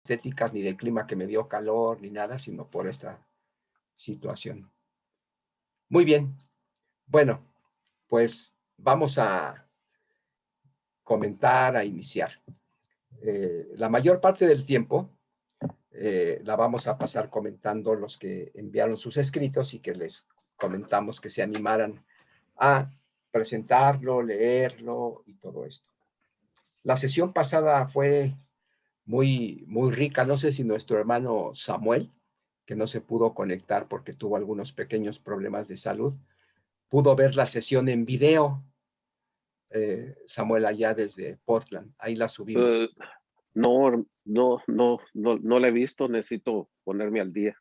estéticas, ni del clima que me dio calor, ni nada, sino por esta situación. Muy bien. Bueno, pues vamos a comentar, a iniciar. La mayor parte del tiempo la vamos a pasar comentando los que enviaron sus escritos y que les comentamos que se animaran a presentarlo, leerlo y todo esto. La sesión pasada fue muy rica. No sé si nuestro hermano Samuel, que no se pudo conectar porque tuvo algunos pequeños problemas de salud, pudo ver la sesión en video. Samuel, allá desde Portland, ahí la Eh, subimos. no la he visto, necesito ponerme al día.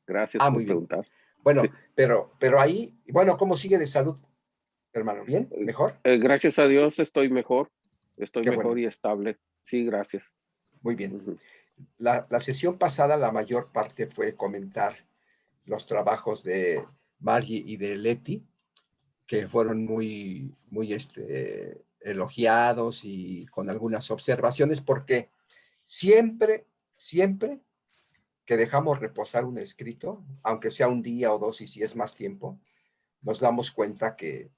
Gracias Ah, por muy bien. preguntar. Bueno, Sí, pero ahí, bueno, ¿cómo sigue de salud, hermano? ¿Bien? ¿Mejor? gracias a Dios estoy Qué bueno, mejor y estable. Sí, gracias. muy bien. Ujú. La sesión pasada, la mayor parte fue comentar los trabajos de Margie y de Leti, que fueron muy elogiados y con algunas observaciones, porque siempre que dejamos reposar un escrito, aunque sea un día o dos y si es más tiempo, nos damos cuenta que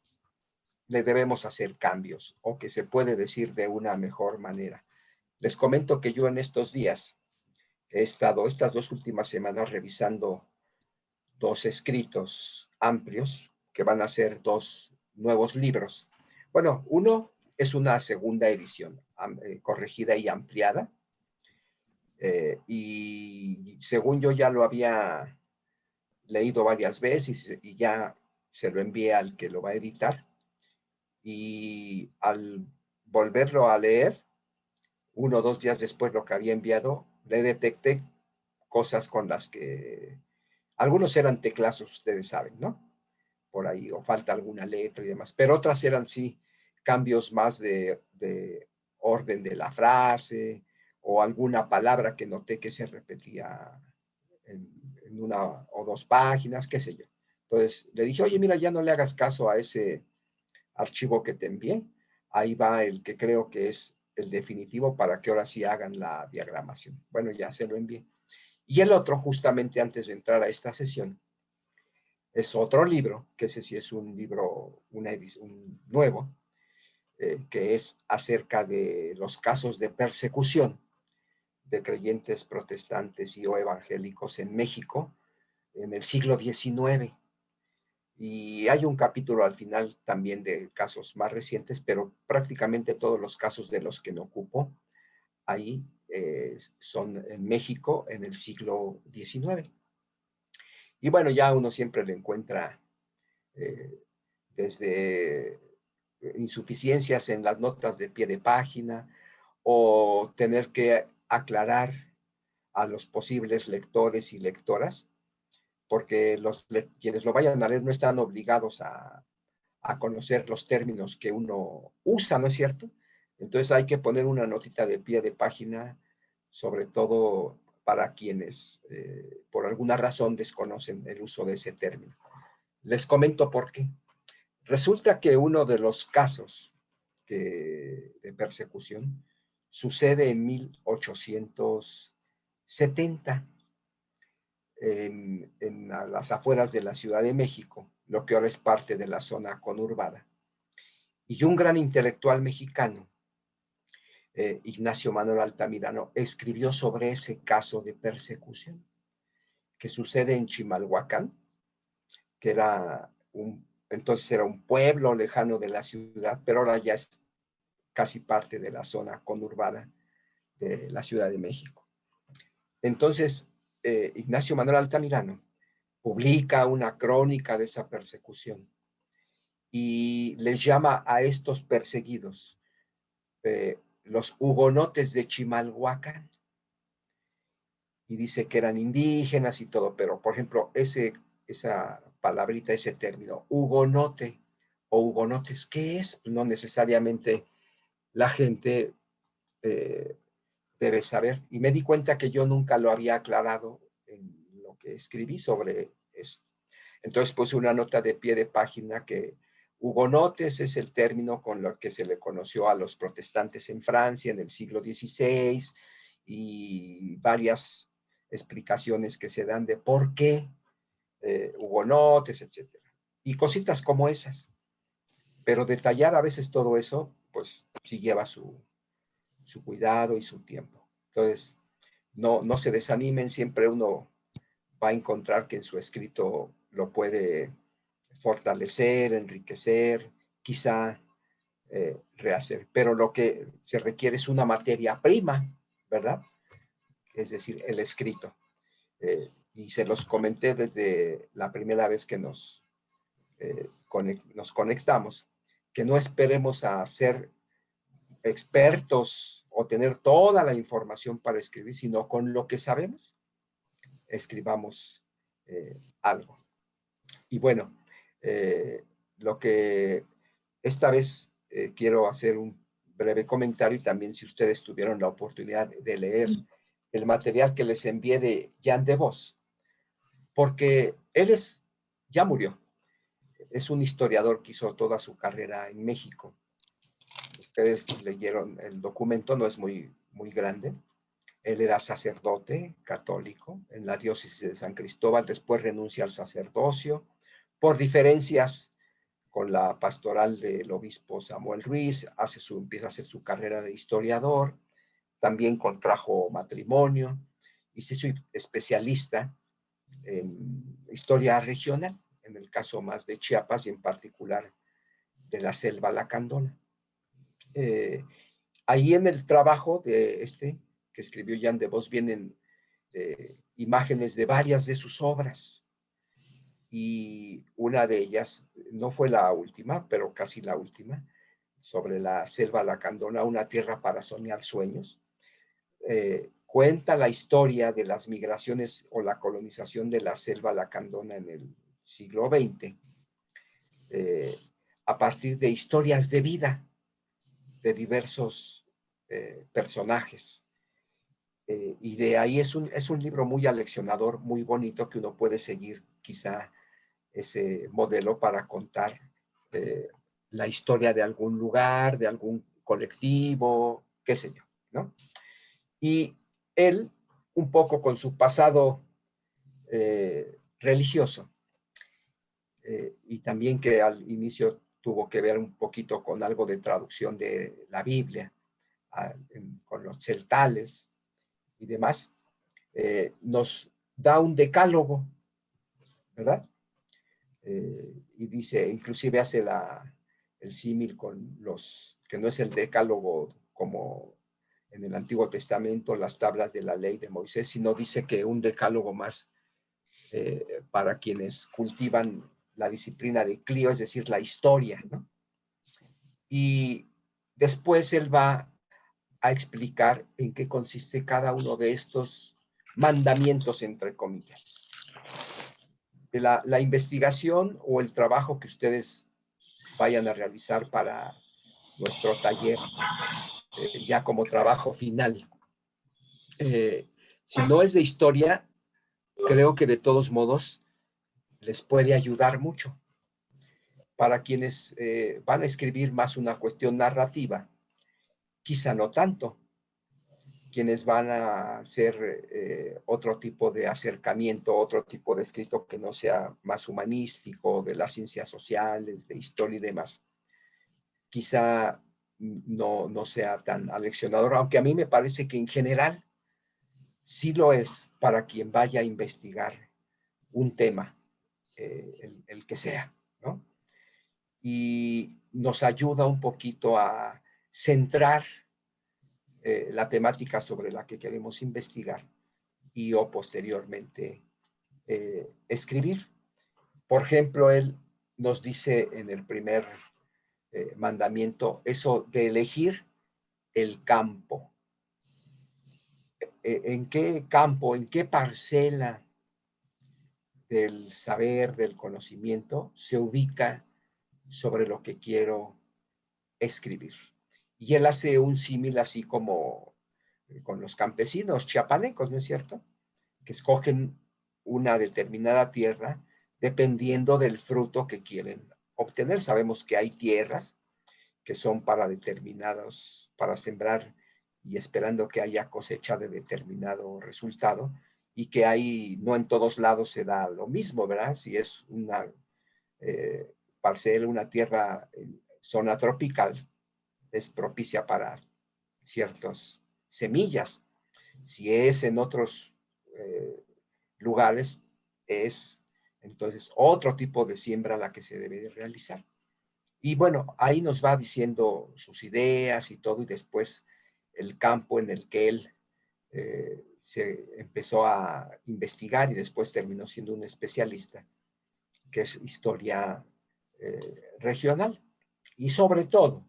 le debemos hacer cambios o que se puede decir de una mejor manera. Les comento que yo en estos días he estado estas 2 últimas semanas revisando 2 escritos amplios que van a ser 2 nuevos libros. Bueno, uno es una segunda edición corregida y ampliada, y según yo ya lo había leído varias veces y ya se lo envié al que lo va a editar, y al volverlo a leer, 1 o 2 días después lo que había enviado, le detecté cosas con las que algunos eran teclazos, ustedes saben, ¿no? Por ahí, o falta alguna letra y demás, pero otras eran sí cambios más de orden de la frase o alguna palabra que noté que se repetía en 1 o 2 páginas, qué sé yo. Entonces le dije, oye, mira, ya no le hagas caso a ese archivo que te envié, ahí va el que creo que es el definitivo para que ahora sí hagan la diagramación. Bueno, ya se lo envié. Y el otro, justamente antes de entrar a esta sesión, es otro libro, que ese sí es un libro, una edición nuevo, que es acerca de los casos de persecución de creyentes protestantes y o evangélicos en México en el siglo XIX. Y hay un capítulo al final también de casos más recientes, pero prácticamente todos los casos de los que me ocupo ahí son en México en el siglo XIX. Y bueno, ya uno siempre le encuentra eh, desde insuficiencias en las notas de pie de página o tener que aclarar a los posibles lectores y lectoras, porque quienes lo vayan a leer no están obligados a conocer los términos que uno usa, ¿no es cierto? Entonces hay que poner una notita de pie de página, sobre todo para quienes por alguna razón desconocen el uso de ese término. Les comento por qué. Resulta que uno de los casos de persecución sucede en 1870 en las afueras de la Ciudad de México, lo que ahora es parte de la zona conurbada. Y un gran intelectual mexicano, Ignacio Manuel Altamirano, escribió sobre ese caso de persecución que sucede en Chimalhuacán, que entonces era un pueblo lejano de la ciudad, pero ahora ya es casi parte de la zona conurbada de la Ciudad de México. Entonces, Ignacio Manuel Altamirano publica una crónica de esa persecución y les llama a estos perseguidos los hugonotes de Chimalhuacán, y dice que eran indígenas y todo, pero por ejemplo, esa palabrita, ese término, hugonote o hugonotes, ¿qué es? Pues no necesariamente la gente eh, debe saber. Y me di cuenta que yo nunca lo había aclarado en lo que escribí sobre eso. Entonces puse una nota de pie de página que hugonotes es el término con lo que se le conoció a los protestantes en Francia en el siglo XVI y varias explicaciones que se dan de por qué hugonotes, etcétera. Y cositas como esas. Pero detallar a veces todo eso, pues sí lleva su cuidado y su tiempo. Entonces, no se desanimen, siempre uno va a encontrar que en su escrito lo puede fortalecer, enriquecer, quizá rehacer. Pero lo que se requiere es una materia prima, ¿verdad? Es decir, el escrito. Y se los comenté desde la primera vez que nos conectamos, que no esperemos a ser expertos o tener toda la información para escribir, sino con lo que sabemos, escribamos algo. Y bueno, lo que esta vez quiero hacer un breve comentario, y también si ustedes tuvieron la oportunidad de leer el material que les envié de Jan de Vos, porque él ya murió, es un historiador que hizo toda su carrera en México. Ustedes leyeron el documento, no es muy grande. Él era sacerdote católico en la diócesis de San Cristóbal, después renuncia al sacerdocio por diferencias con la pastoral del obispo Samuel Ruiz, empieza a hacer su carrera de historiador, también contrajo matrimonio y se hizo especialista en historia regional, en el caso más de Chiapas y en particular de la selva lacandona. Ahí en el trabajo de que escribió Jan de Vos vienen imágenes de varias de sus obras, y una de ellas, no fue la última, pero casi la última, sobre la selva lacandona, una tierra para soñar sueños, cuenta la historia de las migraciones o la colonización de la selva lacandona en el siglo XX, a partir de historias de vida de diversos personajes. Y de ahí es un libro muy aleccionador, muy bonito, que uno puede seguir quizá ese modelo para contar la historia de algún lugar, de algún colectivo, qué sé yo, ¿no? Y él, un poco con su pasado religioso, y también que al inicio tuvo que ver un poquito con algo de traducción de la Biblia, con los celtales y demás, nos da un decálogo, ¿verdad? Y dice, inclusive hace el símil con que no es el decálogo como en el Antiguo Testamento, las tablas de la ley de Moisés, sino dice que un decálogo más para quienes cultivan la disciplina de Clio, es decir, la historia, ¿no? Y después él va a explicar en qué consiste cada uno de estos mandamientos, entre comillas. La investigación o el trabajo que ustedes vayan a realizar para nuestro taller, ya como trabajo final. Si no es de historia, creo que de todos modos les puede ayudar mucho. Para quienes van a escribir más una cuestión narrativa, quizá no tanto. Quienes van a hacer otro tipo de acercamiento, otro tipo de escrito que no sea más humanístico, de las ciencias sociales, de historia y demás, quizá no sea tan aleccionador, aunque a mí me parece que en general sí lo es para quien vaya a investigar un tema, el que sea, ¿no? Y nos ayuda un poquito a centrar la temática sobre la que queremos investigar y o posteriormente escribir. Por ejemplo, él nos dice en el primer mandamiento eso de elegir el campo. ¿En qué campo, en qué parcela del saber, del conocimiento se ubica sobre lo que quiero escribir? Y él hace un símil así como con los campesinos chiapanecos, ¿no es cierto? Que escogen una determinada tierra dependiendo del fruto que quieren obtener. Sabemos que hay tierras que son para determinados, para sembrar y esperando que haya cosecha de determinado resultado, y que ahí no en todos lados se da lo mismo, ¿verdad? Si es una parcela, una tierra en zona tropical, es propicia para ciertas semillas. Si es en otros lugares, es entonces otro tipo de siembra la que se debe de realizar. Y bueno, ahí nos va diciendo sus ideas y todo, y después el campo en el que él se empezó a investigar y después terminó siendo un especialista, que es historia regional. Y sobre todo,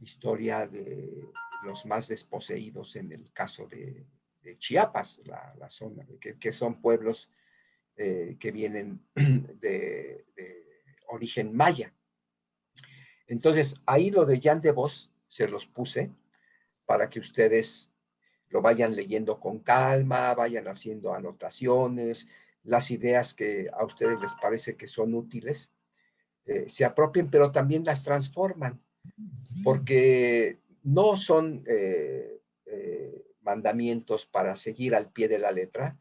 historia de los más desposeídos en el caso de Chiapas, la zona, que son pueblos que vienen de origen maya. Entonces, ahí lo de Jan de Vos se los puse para que ustedes lo vayan leyendo con calma, vayan haciendo anotaciones, las ideas que a ustedes les parece que son útiles, se apropien, pero también las transforman, porque no son mandamientos para seguir al pie de la letra,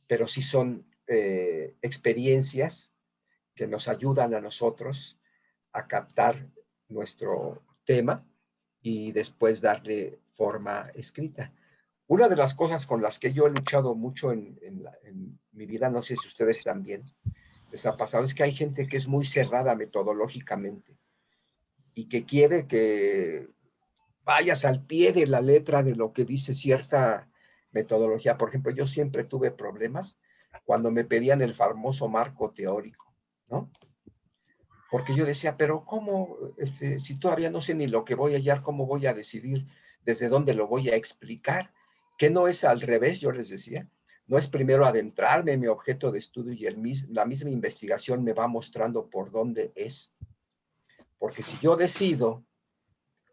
pero sí son experiencias que nos ayudan a nosotros a captar nuestro tema y después darle forma escrita. Una de las cosas con las que yo he luchado mucho en mi vida, no sé si ustedes también les ha pasado, es que hay gente que es muy cerrada metodológicamente y que quiere que vayas al pie de la letra de lo que dice cierta metodología. Por ejemplo, yo siempre tuve problemas cuando me pedían el famoso marco teórico, ¿no? Porque yo decía, pero ¿cómo, si todavía no sé ni lo que voy a hallar, cómo voy a decidir desde dónde lo voy a explicar? Que no es al revés, yo les decía. No es primero adentrarme en mi objeto de estudio y la misma investigación me va mostrando por dónde es. Porque si yo decido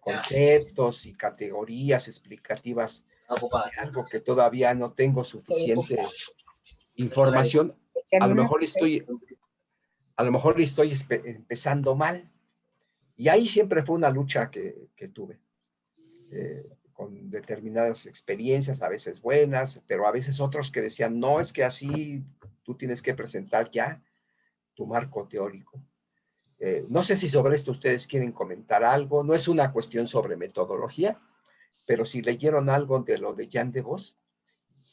conceptos y categorías explicativas de algo que todavía no tengo suficiente información, a lo mejor estoy empezando mal. Y ahí siempre fue una lucha que tuve, con determinadas experiencias, a veces buenas, pero a veces otros que decían, no, es que así tú tienes que presentar ya tu marco teórico. No sé si sobre esto ustedes quieren comentar algo, no es una cuestión sobre metodología, pero si leyeron algo de lo de Jan de Vos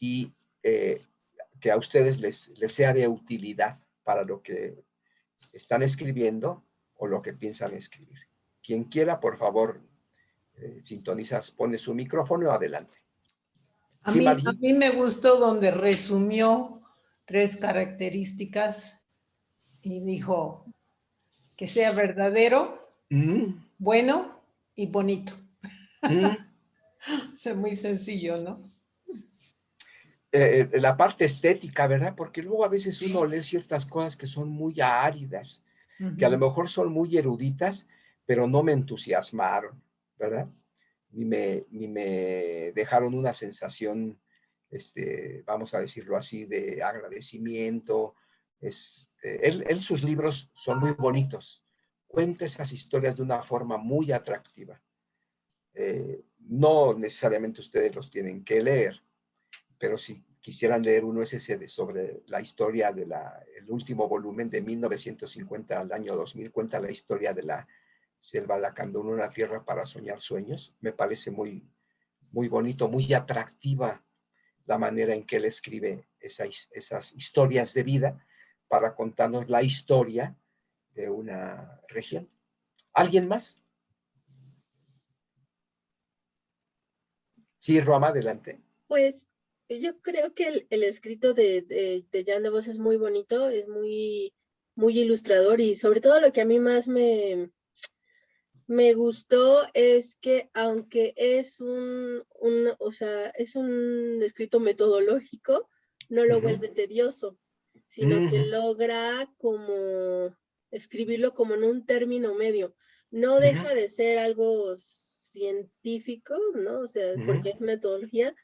y que a ustedes les sea de utilidad para lo que están escribiendo o lo que piensan escribir. Quien quiera, por favor, sintonizas, pone su micrófono adelante. A mí me gustó donde resumió 3 características y dijo que sea verdadero, bueno y bonito. Es muy sencillo, ¿no? La parte estética, ¿verdad? Porque luego a veces uno lee ciertas cosas que son muy áridas, que a lo mejor son muy eruditas, pero no me entusiasmaron, ¿verdad? Ni me dejaron una sensación, vamos a decirlo así, de agradecimiento. Sus libros son muy bonitos. Cuenta esas historias de una forma muy atractiva. No necesariamente ustedes los tienen que leer, pero si quisieran leer uno es ese sobre la historia el último volumen de 1950 al año 2000, cuenta la historia de la selva lacandona, una tierra para soñar sueños. Me parece muy, muy bonito, muy atractiva la manera en que él escribe esas historias de vida para contarnos la historia de una región. ¿Alguien más? Sí, Roma, adelante. Pues yo creo que el escrito de Jan de Vos es muy bonito, es muy, muy ilustrador y sobre todo lo que a mí más me gustó es que aunque es o sea, es un escrito metodológico, no lo vuelve tedioso, sino que logra como escribirlo como en un término medio. No deja de ser algo científico, ¿no? O sea, porque es metodología,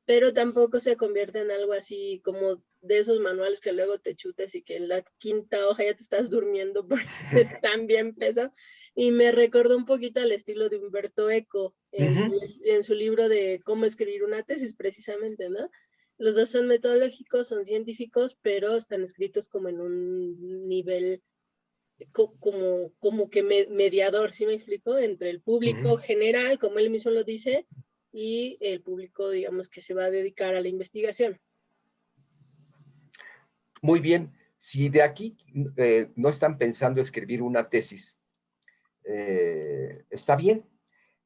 pero tampoco se convierte en algo así como de esos manuales que luego te chutas y que en la 5ª hoja ya te estás durmiendo porque están bien pesados. Y me recordó un poquito al estilo de Humberto Eco, en su libro de cómo escribir una tesis, precisamente, ¿no? Los dos son metodológicos, son científicos, pero están escritos como en un nivel como que mediador, ¿sí me explico? Entre el público general, como él mismo lo dice, y el público, digamos, que se va a dedicar a la investigación. Muy bien. Si de aquí no están pensando escribir una tesis, está bien.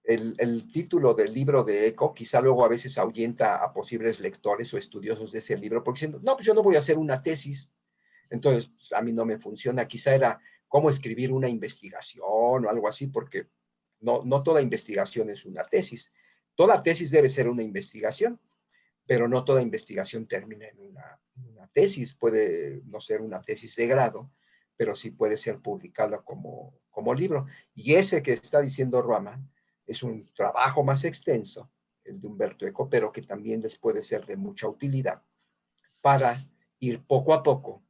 El título del libro de Eco quizá luego a veces ahuyenta a posibles lectores o estudiosos de ese libro, porque diciendo, no, pues yo no voy a hacer una tesis, entonces pues, a mí no me funciona. Quizá era cómo escribir una investigación o algo así, porque no toda investigación es una tesis. Toda tesis debe ser una investigación, pero no toda investigación termina en una tesis. Puede no ser una tesis de grado, pero sí puede ser publicada como libro. Y ese que está diciendo Ruama es un trabajo más extenso, el de Umberto Eco, pero que también les puede ser de mucha utilidad para ir poco a poco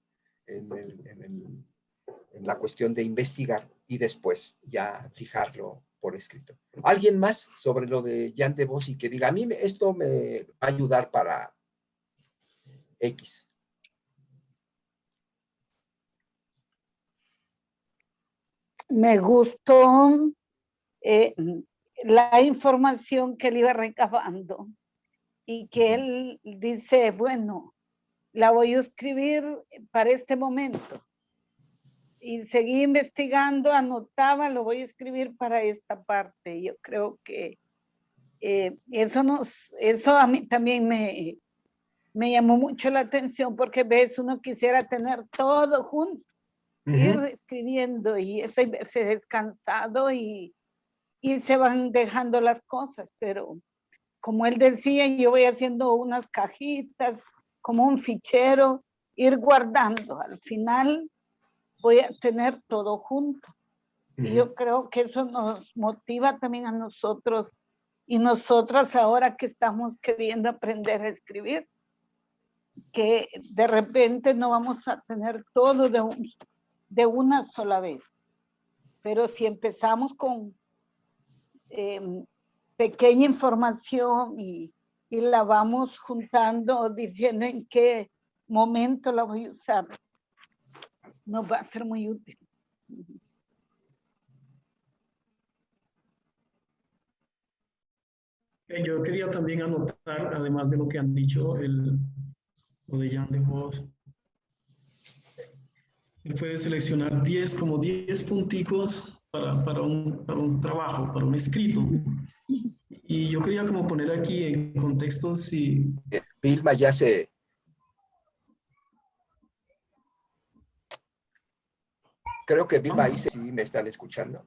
en la cuestión de investigar y después ya fijarlo por escrito. ¿Alguien más sobre lo de Jan de Bos y que diga, a mí esto me va a ayudar para X? Me gustó la información que él iba recabando y que él dice, bueno, la voy a escribir para este momento. Y seguí investigando, anotaba, lo voy a escribir para esta parte. Yo creo que eso a mí también me llamó mucho la atención, porque ves, uno quisiera tener todo junto, ir escribiendo, y eso es descansado y se van dejando las cosas, pero como él decía, yo voy haciendo unas cajitas, como un fichero, ir guardando. Al final voy a tener todo junto. Y yo creo que eso nos motiva también a nosotros y nosotras ahora que estamos queriendo aprender a escribir, que de repente no vamos a tener todo de una sola vez. Pero si empezamos con pequeña información y la vamos juntando, diciendo en qué momento la voy a usar, nos va a ser muy útil. Yo quería también anotar, además de lo que han dicho, lo de Jan de Bos. Él puede seleccionar 10 punticos para un trabajo, para un escrito. Y yo quería como poner aquí en contexto si... Vilma ya se... Creo que Vilma ahí sí me están escuchando.